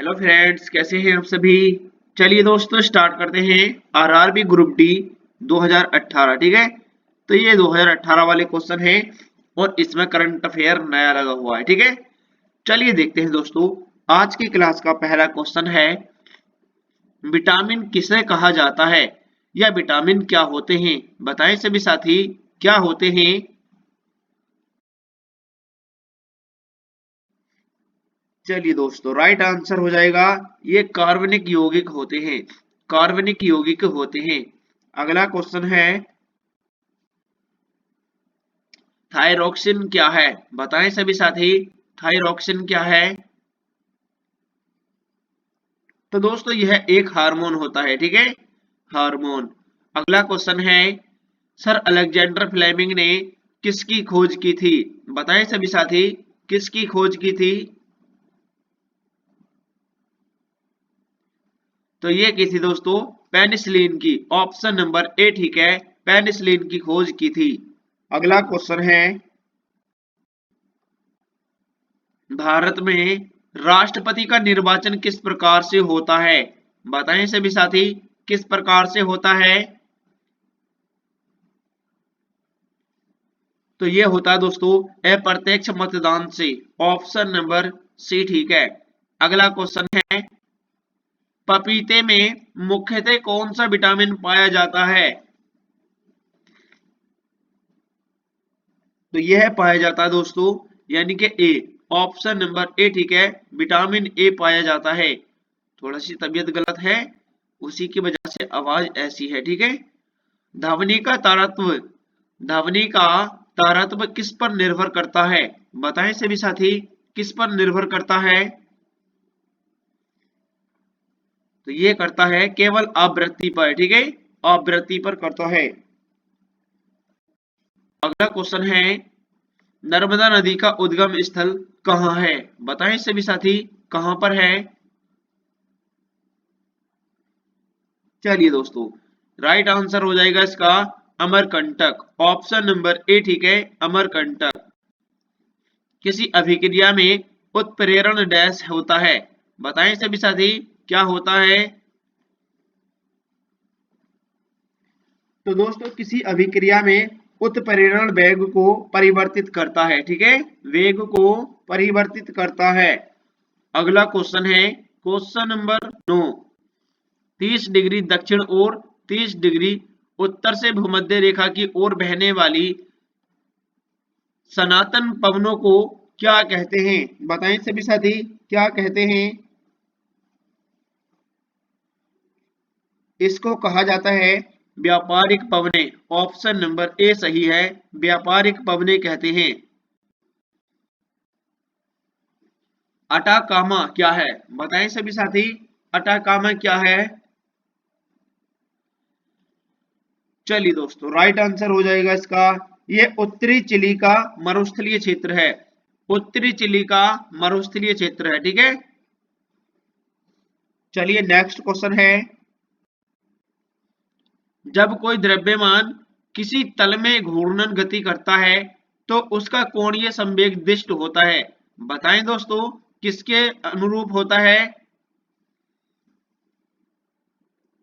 Hello friends, कैसे हैं आप सभी। चलिए दोस्तों स्टार्ट करते हैं आरआरबी ग्रुप डी 2018। ठीक है, तो ये 2018 वाले क्वेश्चन हैं और इसमें करंट अफेयर नया लगा हुआ है। ठीक है, चलिए देखते हैं दोस्तों। आज की क्लास का पहला क्वेश्चन है, विटामिन किसे कहा जाता है या विटामिन क्या होते हैं। बताएं सभी साथी, क्या होते हैं। चलिए दोस्तों, राइट आंसर हो जाएगा ये कार्बनिक यौगिक होते हैं। कार्बनिक यौगिक होते हैं। अगला क्वेश्चन है, थायरोक्सिन क्या है। बताएं सभी साथी, थायरोक्सिन क्या है। तो दोस्तों यह एक हार्मोन होता है। ठीक है, हार्मोन। अगला क्वेश्चन है, सर अलेक्जेंडर फ्लेमिंग ने किसकी खोज की थी। बताएं सभी साथी, किसकी खोज की थी। तो ये की थी दोस्तों पेनिसिलिन की। ऑप्शन नंबर ए ठीक है, पेनिसिलिन की खोज की थी। अगला क्वेश्चन है, भारत में राष्ट्रपति का निर्वाचन किस प्रकार से होता है। बताएं सभी साथी, किस प्रकार से होता है। तो ये होता है दोस्तों अप्रत्यक्ष मतदान से। ऑप्शन नंबर सी ठीक है। अगला क्वेश्चन है, पपीते में मुख्यतः कौन सा विटामिन पाया जाता है। तो यह पाया जाता है दोस्तों, यानी कि ए। ऑप्शन नंबर ए ठीक है, विटामिन ए पाया जाता है। थोड़ा सी तबीयत गलत है, उसी की वजह से आवाज ऐसी है। ठीक है, ध्वनि का तारतम्य, ध्वनि का तारतम्य किस पर निर्भर करता है। बताएं सभी साथी, किस पर निर्भर करता है। तो ये करता है केवल आवृत्ति पर। ठीक है, आवृत्ति पर करता है। अगला क्वेश्चन है, नर्मदा नदी का उद्गम स्थल कहाँ है। बताएं सभी साथी, कहां पर है। चलिए दोस्तों, राइट आंसर हो जाएगा इसका अमरकंटक। ऑप्शन नंबर ए ठीक है, अमरकंटक। किसी अभिक्रिया में उत्प्रेरण डैश होता है। बताएं सभी साथी, क्या होता है। तो दोस्तों किसी अभिक्रिया में उत्प्रेरण वेग को परिवर्तित करता है। ठीक है, वेग को परिवर्तित करता है। अगला क्वेश्चन है, क्वेश्चन नंबर 9। 30 डिग्री दक्षिण और 30 डिग्री उत्तर से भूमध्य रेखा की ओर बहने वाली सनातन पवनों को क्या कहते हैं। बताएं सभी साथी, क्या कहते हैं। इसको कहा जाता है व्यापारिक पवने। ऑप्शन नंबर ए सही है, व्यापारिक पवने कहते हैं। अटाकामा क्या है। बताएं सभी साथी, अटाकामा क्या है। चलिए दोस्तों, राइट आंसर हो जाएगा इसका, ये उत्तरी चिली का मरुस्थलीय क्षेत्र है। उत्तरी चिली का मरुस्थलीय क्षेत्र है। ठीक है, चलिए नेक्स्ट क्वेश्चन है, जब कोई द्रव्यमान किसी तल में घूर्णन गति करता है तो उसका कोणीय संवेग दिष्ट होता है। बताएं दोस्तों, किसके अनुरूप होता है।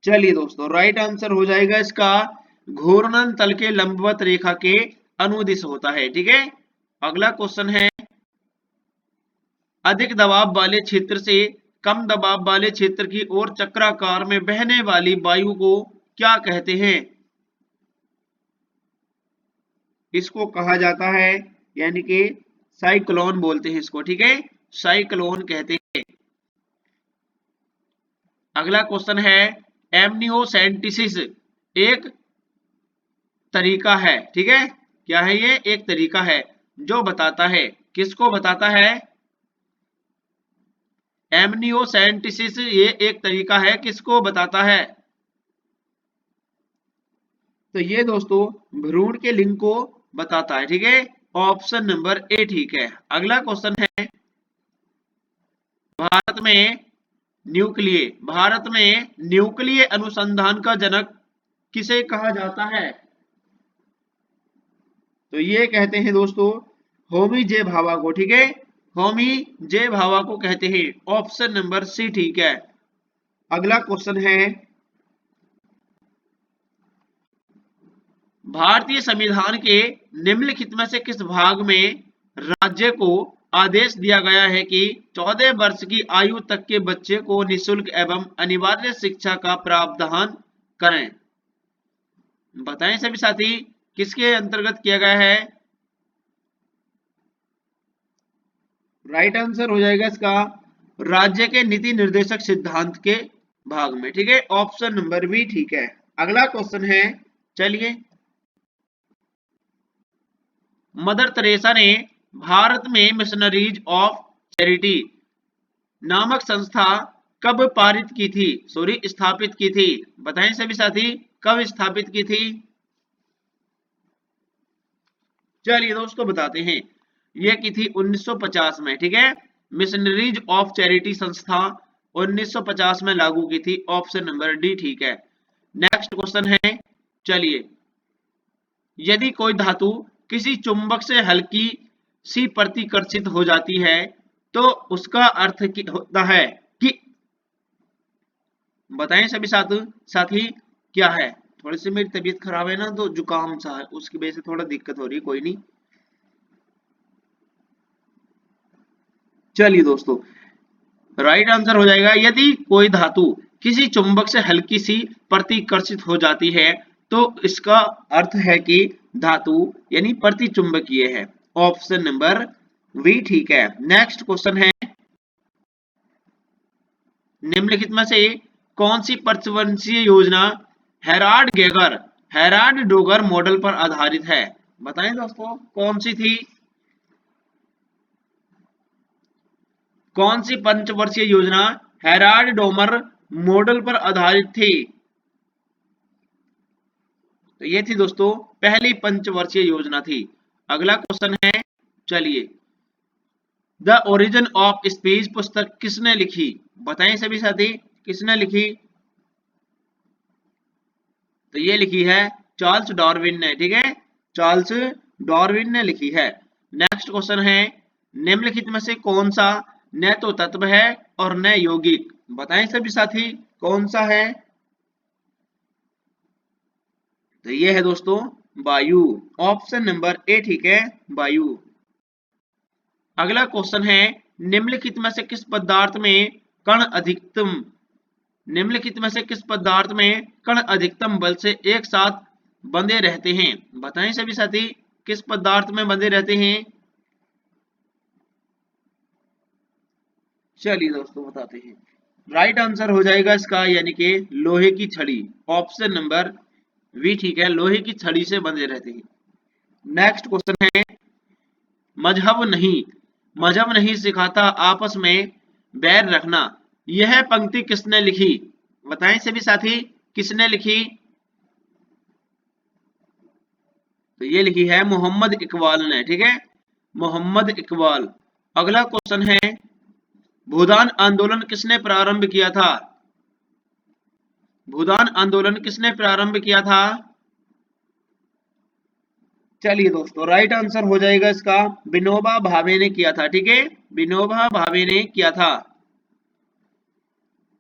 चलिए दोस्तों, राइट आंसर हो जाएगा इसका घूर्णन तल के लंबवत रेखा के अनुदिश होता है। ठीक है, अगला क्वेश्चन है, अधिक दबाव वाले क्षेत्र से कम दबाव वाले क्षेत्र की ओर चक्राकार में बहने वाली वायु को क्या कहते हैं। इसको कहा जाता है, यानी कि साइक्लोन बोलते हैं इसको। ठीक है, साइक्लोन कहते हैं। अगला क्वेश्चन है, एमनियोसेंटिसिस एक तरीका है। ठीक है, क्या है ये, एक तरीका है जो बताता है, किसको बताता है। एमनियोसेंटिसिस ये एक तरीका है, किसको बताता है। तो ये दोस्तों भ्रूण के लिंग को बताता है। ठीक है, ऑप्शन नंबर ए ठीक है। अगला क्वेश्चन है, भारत में भारत में न्यूक्लिय अनुसंधान का जनक किसे कहा जाता है। तो ये कहते हैं दोस्तों होमी जे भाभा को। ठीक है, होमी जे भाभा को कहते हैं। ऑप्शन नंबर सी ठीक है। अगला क्वेश्चन है, भारतीय संविधान के निम्नलिखित में से किस भाग में राज्य को आदेश दिया गया है कि 14 वर्ष की आयु तक के बच्चे को निःशुल्क एवं अनिवार्य शिक्षा का प्रावधान करें? बताएं सभी साथी, किसके अंतर्गत किया गया है? राइट आंसर हो जाएगा इसका राज्य के नीति निर्देशक सिद्धांत के भाग में। ठीक है, ऑप्शन नंबर बी ठीक है। अगला क्वेश्चन है, चलिए, मदर तेरेसा ने भारत में मिशनरीज ऑफ चैरिटी नामक संस्था कब पारित की थी, स्थापित की थी? बताएं सभी साथी, कब स्थापित की थी? चलिए दोस्तों बताते हैं, यह की थी 1950 में। ठीक है, मिशनरीज ऑफ चैरिटी संस्था 1950 में लागू की थी। ऑप्शन नंबर डी ठीक है। नेक्स्ट क्वेश्चन है, चलिए, यदि कोई धातु किसी चुंबक से हल्की सी प्रतिकर्षित हो जाती है तो उसका अर्थ होता है कि, बताएं सभी साथी क्या है? थोड़ी सी मेरी तबीयत खराब है ना, तो जुकाम सा है, उसकी वजह से थोड़ा दिक्कत हो रही है, कोई नहीं। चलिए दोस्तों, राइट आंसर हो जाएगा, यदि कोई धातु किसी चुंबक से हल्की सी प्रतिकर्षित हो जाती है तो इसका अर्थ है कि धातु यानी प्रतिचुंबकीय है। ऑप्शन नंबर वी ठीक है। नेक्स्ट क्वेश्चन है, निम्नलिखित में से कौन सी पंचवर्षीय योजना हेराल्ड डोगर मॉडल पर आधारित है? बताएं दोस्तों, कौन सी थी? कौन सी पंचवर्षीय योजना हेराल्ड डोमर मॉडल पर आधारित थी? तो ये थी दोस्तों पहली पंचवर्षीय योजना थी। अगला क्वेश्चन है, चलिए, द ओरिजिन ऑफ स्पीच पुस्तक किसने लिखी? बताएं सभी साथी, किसने लिखी? तो ये लिखी है चार्ल्स डार्विन ने। ठीक है, चार्ल्स डार्विन ने लिखी है। नेक्स्ट क्वेश्चन है, निम्नलिखित में से कौन सा न तो तत्व है और न यौगिक? बताएं सभी साथी, कौन सा है? तो ये है दोस्तों वायु। ऑप्शन नंबर ए ठीक है, वायु। अगला क्वेश्चन है, निम्नलिखित में से किस पदार्थ में कण अधिकतम निम्नलिखित में से किस पदार्थ में कण अधिकतम बल से एक साथ बंधे रहते हैं? बताएं सभी साथी, किस पदार्थ में बंधे रहते हैं? चलिए दोस्तों बताते हैं, राइट आंसर हो जाएगा इसका यानी कि लोहे की छड़ी। ऑप्शन नंबर वी ठीक है, लोहे की छड़ी से बंधे रहते हैं। नेक्स्ट क्वेश्चन है, मजहब नहीं सिखाता आपस में बैर रखना, यह पंक्ति किसने लिखी? बताएं सभी साथी, किसने लिखी? तो ये लिखी है मोहम्मद इकबाल ने। ठीक है, मोहम्मद इकबाल। अगला क्वेश्चन है, भूदान आंदोलन किसने प्रारंभ किया था? भूदान आंदोलन किसने प्रारंभ किया था? चलिए दोस्तों, राइट आंसर हो जाएगा इसका विनोबा भावे ने किया था। ठीक है, विनोबा भावे ने किया था।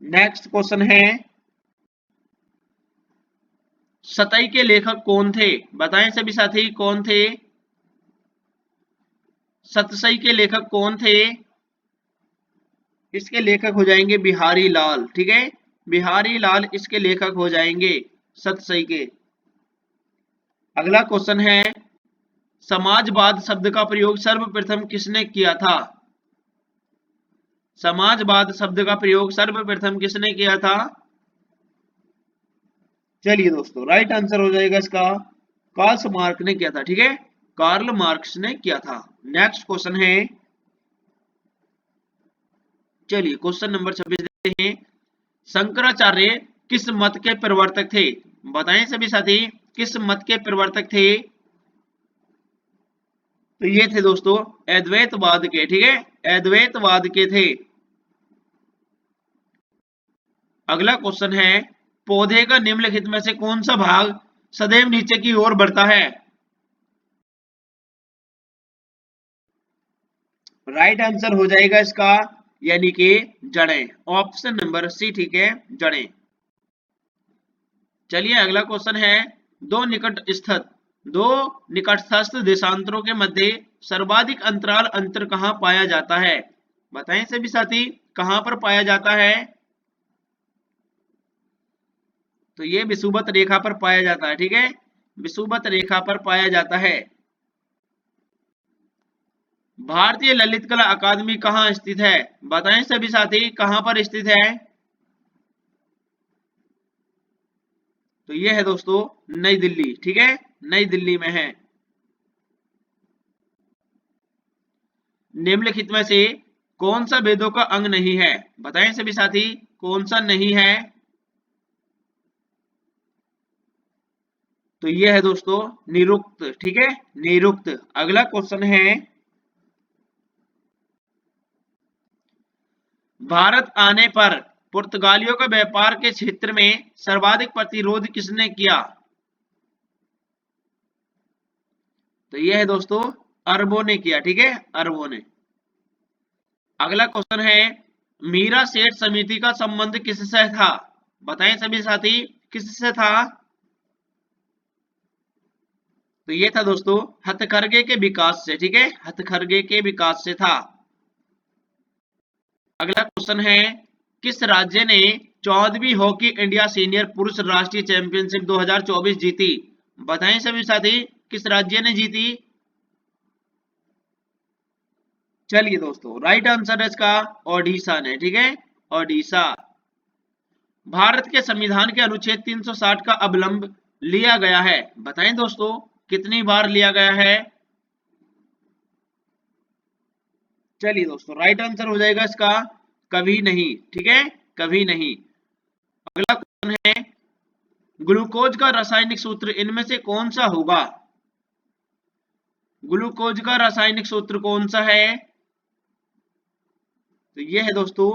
नेक्स्ट क्वेश्चन है, सतई के लेखक कौन थे? बताएं सभी साथी, कौन थे? सतसई के लेखक कौन थे? इसके लेखक हो जाएंगे बिहारी लाल। ठीक है, बिहारी लाल इसके लेखक हो जाएंगे सतसई के। अगला क्वेश्चन है, समाजवाद शब्द का प्रयोग सर्वप्रथम किसने किया था? समाजवाद शब्द का प्रयोग सर्वप्रथम किसने किया था? चलिए दोस्तों, राइट आंसर हो जाएगा इसका कार्ल मार्क्स ने किया था। ठीक है, कार्ल मार्क्स ने किया था। नेक्स्ट क्वेश्चन है, चलिए क्वेश्चन नंबर 26 देखते हैं, शंकराचार्य किस मत के प्रवर्तक थे? बताएं सभी साथी, किस मत के प्रवर्तक थे? तो ये थे दोस्तों अद्वैतवाद के। ठीक है, अद्वैतवाद के थे। अगला क्वेश्चन है, पौधे का निम्नलिखित में से कौन सा भाग सदैव नीचे की ओर बढ़ता है? राइट आंसर हो जाएगा इसका यानी कि जड़ें, ऑप्शन नंबर सी ठीक है, जड़ें। चलिए अगला क्वेश्चन है, दो निकटस्थ देशांतरों के मध्य सर्वाधिक अंतराल अंतर कहां पाया जाता है? बताएं सभी साथी, कहां पर पाया जाता है? तो ये विषुवत रेखा पर पाया जाता है, ठीक है, विषुवत रेखा पर पाया जाता है। भारतीय ललित कला अकादमी कहाँ स्थित है? बताएं सभी साथी, कहां पर स्थित है? तो ये है दोस्तों नई दिल्ली, ठीक है, नई दिल्ली में है। निम्नलिखित में से कौन सा वेदों का अंग नहीं है? बताएं सभी साथी, कौन सा नहीं है? तो ये है दोस्तों निरुक्त, ठीक है, निरुक्त। अगला क्वेश्चन है, भारत आने पर पुर्तगालियों का व्यापार के क्षेत्र में सर्वाधिक प्रतिरोध किसने किया? तो ये है दोस्तों अरबों ने किया, ठीक है, अरबों ने। अगला क्वेश्चन है, मीरा सेठ समिति का संबंध किससे था? बताएं सभी साथी, किससे था? तो ये था दोस्तों हथकरघे के विकास से, ठीक है, हथकरघे के विकास से था। अगला क्वेश्चन है, किस राज्य ने 14वीं हॉकी इंडिया सीनियर पुरुष राष्ट्रीय चैंपियनशिप 2024 जीती? बताएं सभी साथी, किस राज्य ने जीती? चलिए दोस्तों राइट आंसर है इसका ओडिशा ने, ठीक है, ओडिशा। भारत के संविधान के अनुच्छेद 360 का अवलंब लिया गया है? बताएं दोस्तों, कितनी बार लिया गया है? चलिए दोस्तों राइट आंसर हो जाएगा इसका कभी नहीं, ठीक है, कभी नहीं। अगला क्वेश्चन है, ग्लूकोज का रासायनिक सूत्र इनमें से कौन सा होगा? ग्लूकोज का रासायनिक सूत्र कौन सा है? तो ये है दोस्तों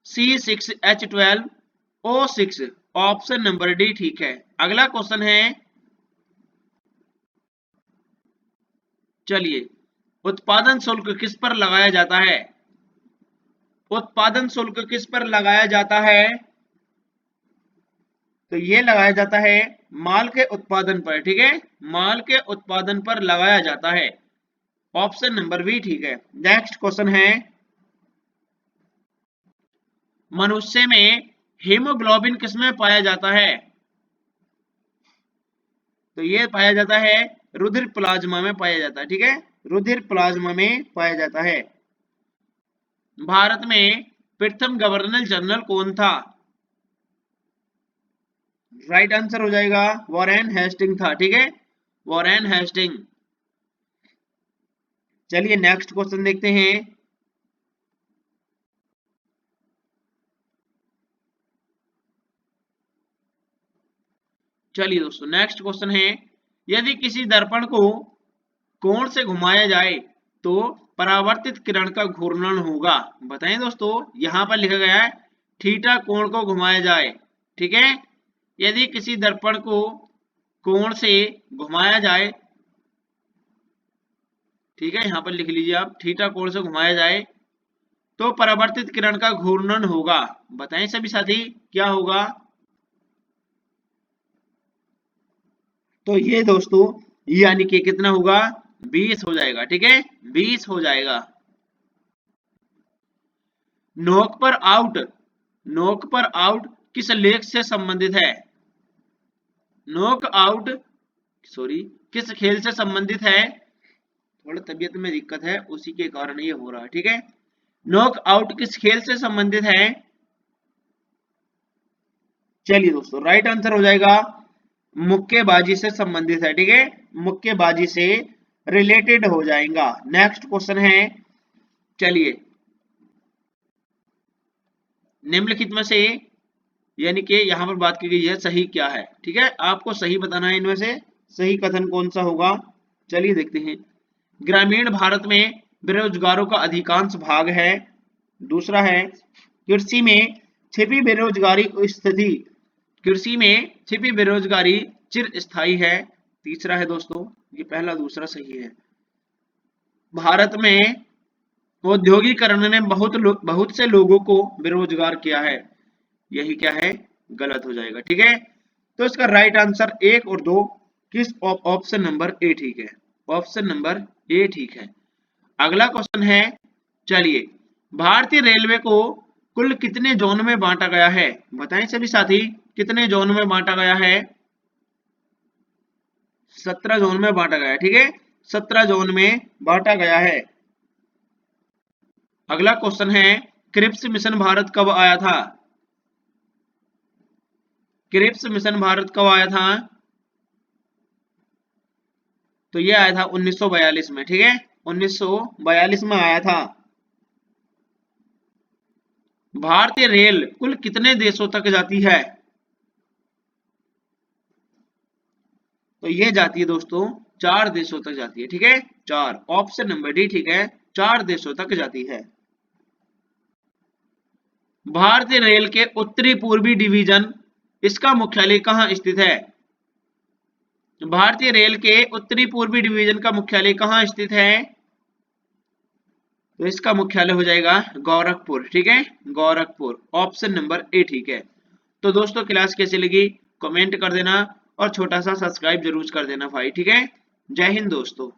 C6H12O6, ऑप्शन नंबर डी ठीक है। अगला क्वेश्चन है, चलिए उत्पादन शुल्क किस पर लगाया जाता है? उत्पादन शुल्क किस पर लगाया जाता है? तो ये लगाया जाता है माल के उत्पादन पर, ठीक है, माल के उत्पादन पर लगाया जाता है, ऑप्शन नंबर बी ठीक है। नेक्स्ट क्वेश्चन है, मनुष्य में हीमोग्लोबिन किसमें पाया जाता है? तो ये पाया जाता है रुधिर प्लाज्मा में पाया जाता है, ठीक है, रुधिर प्लाज्मा में पाया जाता है। भारत में प्रथम गवर्नर जनरल कौन था? राइट आंसर हो जाएगा वॉरेन हेस्टिंग था, ठीक है, वॉरेन हेस्टिंग। चलिए नेक्स्ट क्वेश्चन देखते हैं, चलिए दोस्तों नेक्स्ट क्वेश्चन है, यदि किसी दर्पण को कोण से घुमाया जाए तो परावर्तित किरण का घूर्णन होगा? बताएं दोस्तों, यहां पर लिखा गया है थीटा कोण को घुमाया जाए, ठीक है, यदि किसी दर्पण को कोण से घुमाया जाए, ठीक है, यहां पर लिख लीजिए आप, थीटा कोण से घुमाया जाए तो परावर्तित किरण का घूर्णन होगा। बताएं सभी साथी क्या होगा? तो ये दोस्तों यानी कि कितना होगा, 20 हो जाएगा, ठीक है, 20 हो जाएगा। नोक पर आउट, नोक पर आउट किस लेख से संबंधित है? नोक आउट सॉरी किस खेल से संबंधित है? थोड़ा तबीयत में दिक्कत है उसी के कारण ये हो रहा है, ठीक है, नॉक आउट किस खेल से संबंधित है? चलिए दोस्तों राइट आंसर हो जाएगा मुक्केबाजी से संबंधित है, ठीक है, मुक्केबाजी से रिलेटेड हो जाएगा। नेक्स्ट क्वेश्चन है, चलिए निम्नलिखित में से यानी कि यहां पर बात की गई है सही क्या है, ठीक है, आपको सही बताना है इनमें से सही कथन कौन सा होगा। चलिए देखते हैं, ग्रामीण भारत में बेरोजगारों का अधिकांश भाग है। दूसरा है कृषि में छिपी बेरोजगारी स्थिति, कृषि में छिपी बेरोजगारी चिरस्थायी है। तीसरा है दोस्तों, ये पहला दूसरा सही है, भारत में औद्योगिकरण ने बहुत से लोगों को बेरोजगार किया है। यही क्या है, गलत हो जाएगा। ठीक है, तो इसका राइट आंसर 1 और 2 किस ऑप्शन नंबर ए ठीक है, ऑप्शन नंबर ए ठीक है। अगला क्वेश्चन है, चलिए, भारतीय रेलवे को कुल कितने जोन में बांटा गया है, बताएं सभी साथी, कितने जोन में बांटा गया है? 17 जोन में बांटा गया है। ठीक है, 17 जोन में बांटा गया है। अगला क्वेश्चन है, क्रिप्स मिशन भारत कब आया था? क्रिप्स मिशन भारत कब आया था? तो ये आया था 1942 में। ठीक है, 1942 में आया था। भारतीय रेल कुल कितने देशों तक जाती है? तो ये जाती है दोस्तों 4 देशों तक जाती है। ठीक है, 4, ऑप्शन नंबर डी ठीक है, 4 देशों तक जाती है। भारतीय रेल के उत्तरी पूर्वी डिवीजन, इसका मुख्यालय कहाँ स्थित है? भारतीय रेल के उत्तरी पूर्वी डिवीजन का मुख्यालय कहाँ स्थित है? तो इसका मुख्यालय हो जाएगा गोरखपुर। ठीक है, गोरखपुर, ऑप्शन नंबर ए ठीक है। तो दोस्तों क्लास कैसी लगी कमेंट कर देना और छोटा सा सब्सक्राइब जरूर कर देना भाई। ठीक है, जय हिंद दोस्तों।